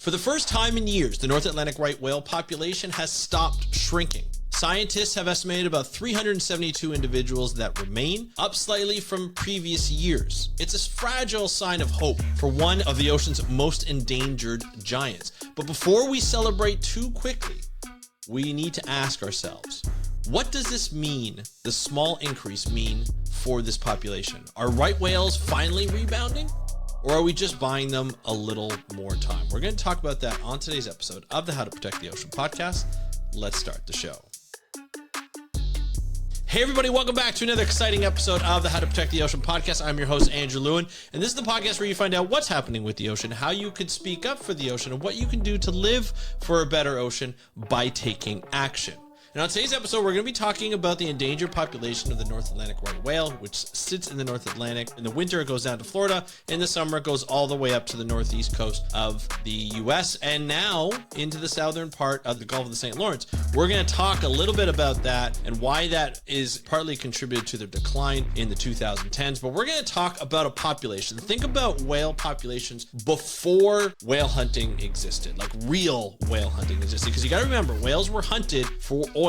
For the first time in years, the North Atlantic right whale population has stopped shrinking. Scientists have estimated about 372 individuals that remain, up slightly from previous years. It's a fragile sign of hope for one of the ocean's most endangered giants. But before we celebrate too quickly, we need to ask ourselves, what does this mean, the small increase mean for this population? Are right whales finally rebounding? Or are we just buying them a little more time? We're going to talk about that on today's episode of the How to Protect the Ocean podcast. Let's start the show. Hey everybody, welcome back to another exciting episode of the How to Protect the Ocean podcast. I'm your host, Andrew Lewin, and this is the podcast where you find out what's happening with the ocean, how you could speak up for the ocean, and what you can do to live for a better ocean by taking action. And on today's episode, we're going to be talking about the endangered population of the North Atlantic right whale, which sits in the North Atlantic. In the winter, it goes down to Florida. In the summer, it goes all the way up to the northeast coast of the U.S. and now into the southern part of the Gulf of the St. Lawrence. We're going to talk a little bit about that and why that is partly contributed to the decline in the 2010s. But we're going to talk about a population. Think about whale populations before whale hunting existed, like real whale hunting existed. Because you got to remember, whales were hunted for oil.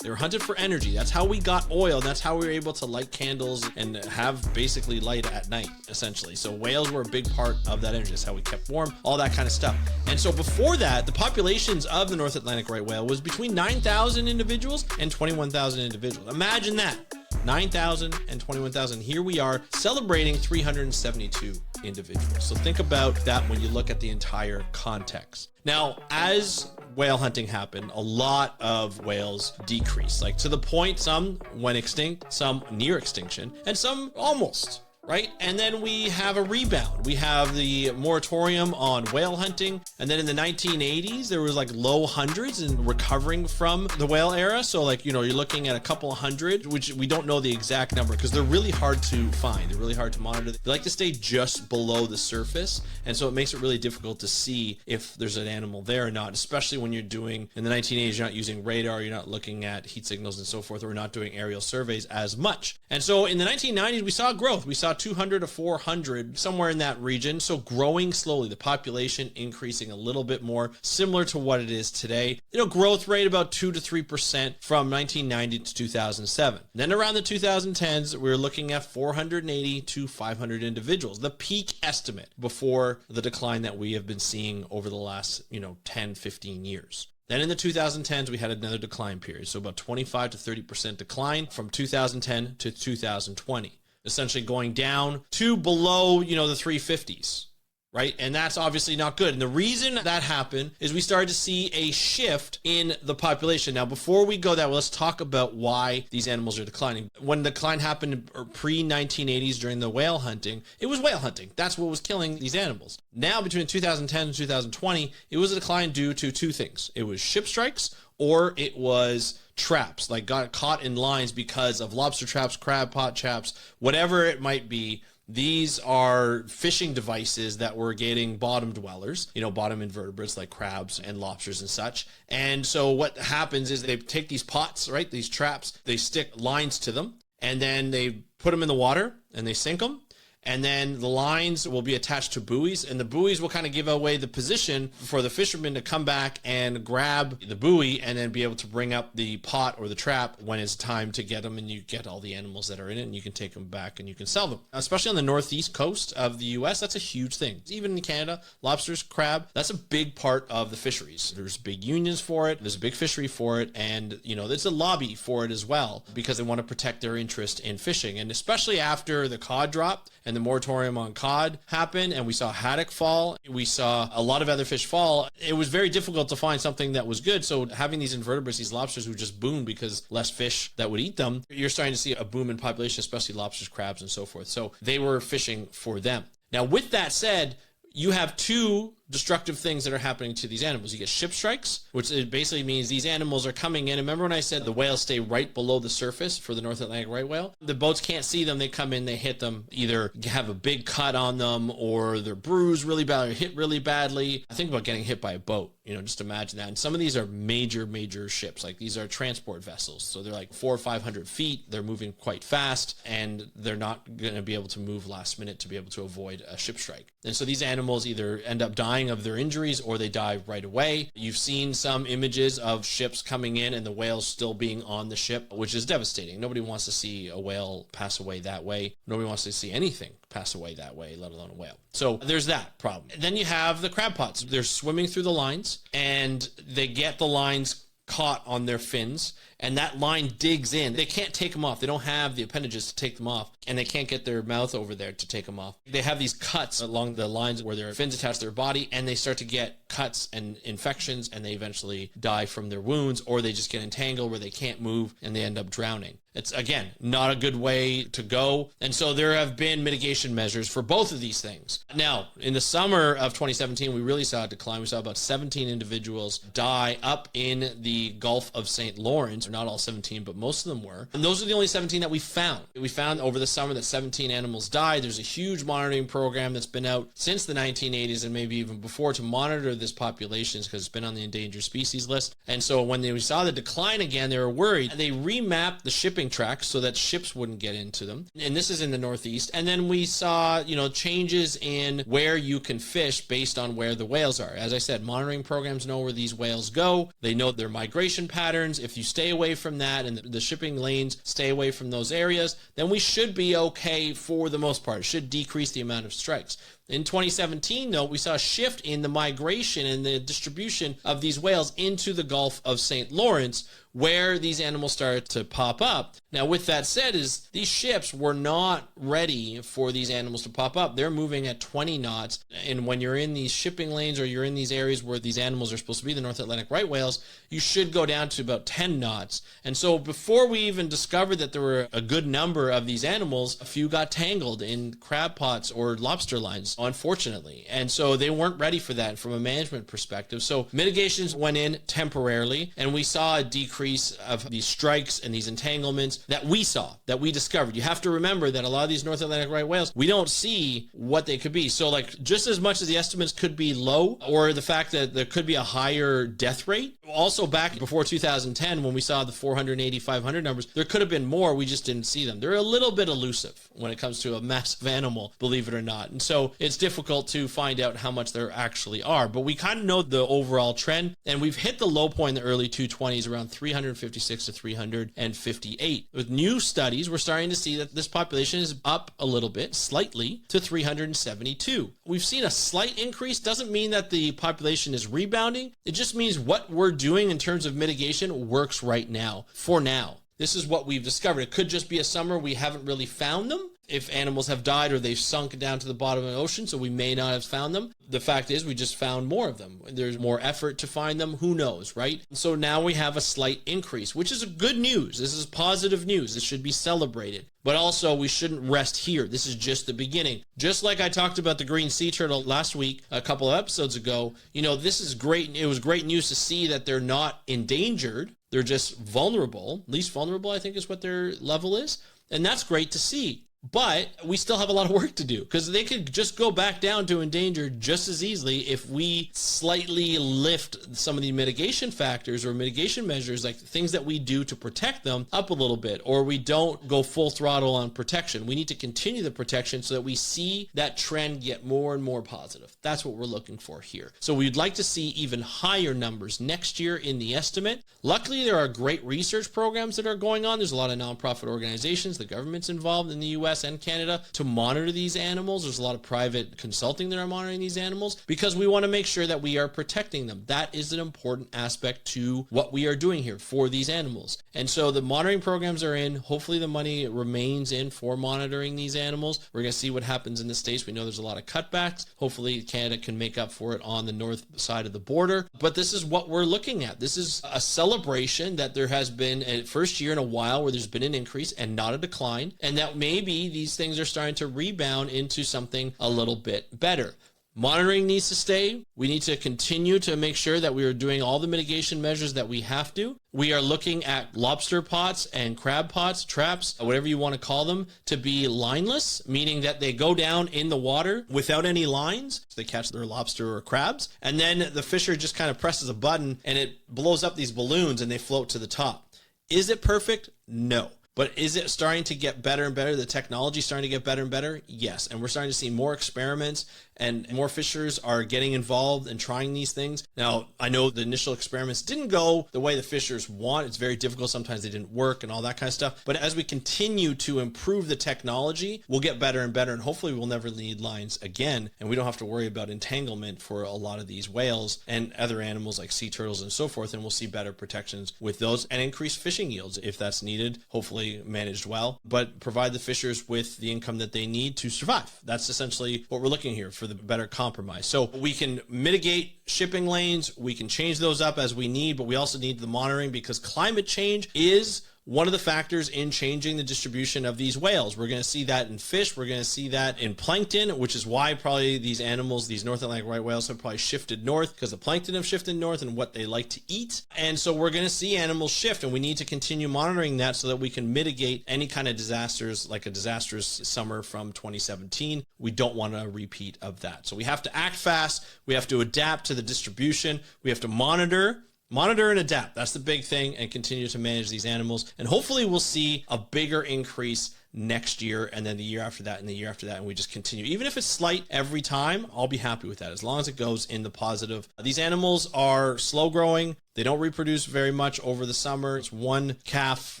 They were hunted for energy. That's how we got oil. That's how we were able to light candles and have basically light at night, essentially. So whales were a big part of that energy. That's how we kept warm, all that kind of stuff. And so before that, the populations of the North Atlantic right whale was between 9,000 individuals and 21,000 individuals. Imagine that. 9,000 and 21,000. Here we are celebrating 372 individuals. So think about that when you look at the entire context. Now, as whale hunting happened, a lot of whales decreased, like to the point some went extinct, some near extinction, and some almost. Right? And then we have a rebound. We have the moratorium on whale hunting. And then in the 1980s, there was like low hundreds and recovering from the whale era. So like, you're looking at a couple of hundred, which we don't know the exact number because they're really hard to find. They're really hard to monitor. They like to stay just below the surface. And so it makes it really difficult to see if there's an animal there or not, especially when you're doing, in the 1980s, you're not using radar, you're not looking at heat signals and so forth, or we're not doing aerial surveys as much. And so in the 1990s, we saw growth. We saw 200 to 400, somewhere in that region. So growing slowly, the population increasing a little bit more, similar to what it is today. Growth rate about 2 to 3% from 1990 to 2007. Then around the 2010s, we were looking at 480 to 500 individuals, the peak estimate before the decline that we have been seeing over the last, 10, 15 years. Then in the 2010s, we had another decline period. So about 25 to 30% decline from 2010 to 2020. Essentially going down to below, the 350s, right? And that's obviously not good. And the reason that happened is we started to see a shift in the population. Now, before we go that, let's talk about why these animals are declining. When the decline happened pre-1980s during the whale hunting, it was whale hunting. That's what was killing these animals. Now, between 2010 and 2020, it was a decline due to two things. It was ship strikes, or it was traps, like got caught in lines because of lobster traps, crab pot traps, whatever it might be. These are fishing devices that were getting bottom dwellers, bottom invertebrates like crabs and lobsters and such. And so what happens is they take these pots, right, these traps, they stick lines to them, and then they put them in the water and they sink them. And then the lines will be attached to buoys, and the buoys will kind of give away the position for the fishermen to come back and grab the buoy and then be able to bring up the pot or the trap when it's time to get them, and you get all the animals that are in it, and you can take them back and you can sell them. Especially on the northeast coast of the U.S., that's a huge thing. Even in Canada, lobsters, crab, that's a big part of the fisheries. There's big unions for it, there's a big fishery for it, and there's a lobby for it as well because they want to protect their interest in fishing. And especially after the cod dropped and the moratorium on cod happened, and we saw haddock fall, we saw a lot of other fish fall, it was very difficult to find something that was good. So having these invertebrates, these lobsters who just boomed because less fish that would eat them, you're starting to see a boom in population, especially lobsters, crabs, and so forth. So they were fishing for them. Now, with that said, you have two destructive things that are happening to these animals. You get ship strikes, which basically means these animals are coming in. And remember when I said the whales stay right below the surface for the North Atlantic right whale? The boats can't see them. They come in, they hit them, either have a big cut on them or they're bruised really bad or hit really badly. I think about getting hit by a boat, just imagine that. And some of these are major, major ships. Like these are transport vessels. So they're like 400 or 500 feet. They're moving quite fast and they're not going to be able to move last minute to be able to avoid a ship strike. And so these animals either end up dying dying of their injuries or they die right away. You've seen some images of ships coming in and the whales still being on the ship, which is devastating. Nobody wants to see a whale pass away that way. Nobody wants to see anything pass away that way, let alone a whale. So there's that problem. And then you have the crab pots. They're swimming through the lines and they get the lines caught on their fins, and that line digs in. They can't take them off. They don't have the appendages to take them off, and they can't get their mouth over there to take them off. They have these cuts along the lines where their fins attach to their body, and they start to get cuts and infections, and they eventually die from their wounds, or they just get entangled where they can't move and they end up drowning. It's, again, not a good way to go. And so there have been mitigation measures for both of these things. Now, in the summer of 2017, we really saw a decline. We saw about 17 individuals die up in the Gulf of St. Lawrence. Not all 17, but most of them were. And those are the only 17 that we found. We found over the summer that 17 animals died. There's a huge monitoring program that's been out since the 1980s and maybe even before to monitor this population because it's been on the endangered species list. And so when we saw the decline again, they were worried. They remapped the shipping tracks so that ships wouldn't get into them. And this is in the Northeast. And then we saw, changes in where you can fish based on where the whales are. As I said, monitoring programs know where these whales go. They know their migration patterns. If you stay away from that and the shipping lanes stay away from those areas, then we should be okay for the most part. It should decrease the amount of strikes. In 2017, though, we saw a shift in the migration and the distribution of these whales into the Gulf of St. Lawrence, where these animals started to pop up. Now, with that said, is these ships were not ready for these animals to pop up. They're moving at 20 knots. And when you're in these shipping lanes or you're in these areas where these animals are supposed to be, the North Atlantic right whales, you should go down to about 10 knots. And so before we even discovered that there were a good number of these animals, a few got tangled in crab pots or lobster lines, unfortunately. And so they weren't ready for that from a management perspective. So mitigations went in temporarily, and we saw a decrease of these strikes and these entanglements that we saw, that we discovered. You have to remember that a lot of these North Atlantic right whales, we don't see what they could be. So like just as much as the estimates could be low, or the fact that there could be a higher death rate, also back before 2010 when we saw the 480, 500 numbers, there could have been more. We just didn't see them. They're a little bit elusive when it comes to a massive animal, believe it or not. And so it's difficult to find out how much there actually are, but we kind of know the overall trend, and we've hit the low point in the early 220s around 356 to 358. With new studies, we're starting to see that this population is up a little bit, slightly, to 372. We've seen a slight increase. Doesn't mean that the population is rebounding. It just means what we're doing in terms of mitigation works right now, for now. This is what we've discovered. It could just be a summer we haven't really found them. If animals have died or they've sunk down to the bottom of the ocean, so we may not have found them. The fact is we just found more of them. There's more effort to find them. Who knows, right? So now we have a slight increase, which is good news. This is positive news. This should be celebrated. But also, we shouldn't rest here. This is just the beginning. Just like I talked about the green sea turtle last week, a couple of episodes ago, this is great. It was great news to see that they're not endangered. They're just vulnerable. Least vulnerable, I think, is what their level is. And that's great to see. But we still have a lot of work to do because they could just go back down to endangered just as easily if we slightly lift some of the mitigation factors or mitigation measures, like things that we do to protect them, up a little bit, or we don't go full throttle on protection. We need to continue the protection so that we see that trend get more and more positive. That's what we're looking for here. So we'd like to see even higher numbers next year in the estimate. Luckily, there are great research programs that are going on. There's a lot of nonprofit organizations, the government's involved in the U.S. and Canada to monitor these animals. There's a lot of private consulting that are monitoring these animals because we want to make sure that we are protecting them. That is an important aspect to what we are doing here for these animals. And so the monitoring programs are in. Hopefully the money remains in for monitoring these animals. We're going to see what happens in the States. We know there's a lot of cutbacks. Hopefully Canada can make up for it on the north side of the border. But this is what we're looking at. This is a celebration that there has been a first year in a while where there's been an increase and not a decline, and that maybe these things are starting to rebound into something a little bit better. Monitoring needs to stay. We need to continue to make sure that we are doing all the mitigation measures that we have to. We are looking at lobster pots and crab pots, traps, whatever you want to call them, to be lineless, meaning that they go down in the water without any lines. So they catch their lobster or crabs. And then the fisher just kind of presses a button and it blows up these balloons and they float to the top. Is it perfect? No. But is it starting to get better and better? The technology is starting to get better and better? Yes. And we're starting to see more experiments and more fishers are getting involved and trying these things. Now, I know the initial experiments didn't go the way the fishers want. It's very difficult. Sometimes they didn't work and all that kind of stuff. But as we continue to improve the technology, we'll get better and better, and hopefully we'll never need lines again, and we don't have to worry about entanglement for a lot of these whales and other animals like sea turtles and so forth, and we'll see better protections with those and increase fishing yields if that's needed, hopefully managed well, but provide the fishers with the income that they need to survive. That's essentially what we're looking here for the better compromise. So we can mitigate shipping lanes, we can change those up as we need, but we also need the monitoring because climate change is one of the factors in changing the distribution of these whales. We're going to see that in fish. We're going to see that in plankton, which is why probably these animals, these North Atlantic right whales, have probably shifted north because the plankton have shifted north and what they like to eat. And so we're going to see animals shift, and we need to continue monitoring that so that we can mitigate any kind of disasters like a disastrous summer from 2017. We don't want a repeat of that. So we have to act fast. We have to adapt to the distribution. We have to monitor and adapt. That's the big thing, and continue to manage these animals. And hopefully we'll see a bigger increase next year, and then the year after that, and the year after that, and we just continue. Even if it's slight every time, I'll be happy with that as long as it goes in the positive. These animals are slow growing. They don't reproduce very much over the summer. It's one calf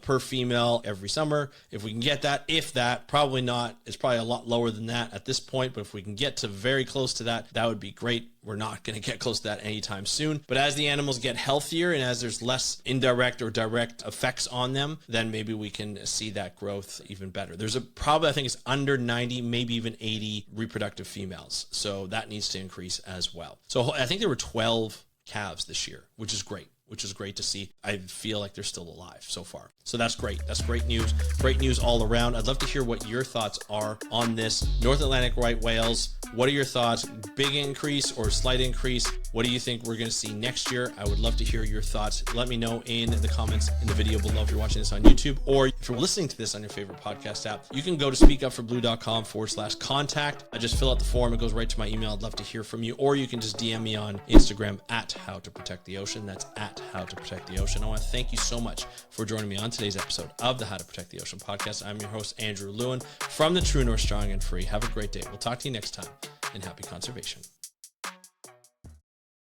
per female every summer. If we can get that, if that, probably not. It's probably a lot lower than that at this point, but if we can get to very close to that, that would be great. We're not going to get close to that anytime soon. But as the animals get healthier and as there's less indirect or direct effects on them, then maybe we can see that growth even better. There's probably, I think it's under 90, maybe even 80 reproductive females. So that needs to increase as well. So I think there were 12 calves this year, which is great to see. I feel like they're still alive so far. So that's great. That's great news. Great news all around. I'd love to hear what your thoughts are on this. North Atlantic right whales, what are your thoughts? Big increase or slight increase? What do you think we're going to see next year? I would love to hear your thoughts. Let me know in the comments in the video below if you're watching this on YouTube, or if you're listening to this on your favorite podcast app. You can go to speakupforblue.com/contact. I just fill out the form. It goes right to my email. I'd love to hear from you, or you can just DM me on Instagram at How to Protect the Ocean. That's at How to Protect the Ocean. I want to thank you so much for joining me on today's episode of the How to Protect the Ocean podcast. I'm your host, Andrew Lewin, from the True North Strong and Free. Have a great day. We'll talk to you next time, and happy conservation.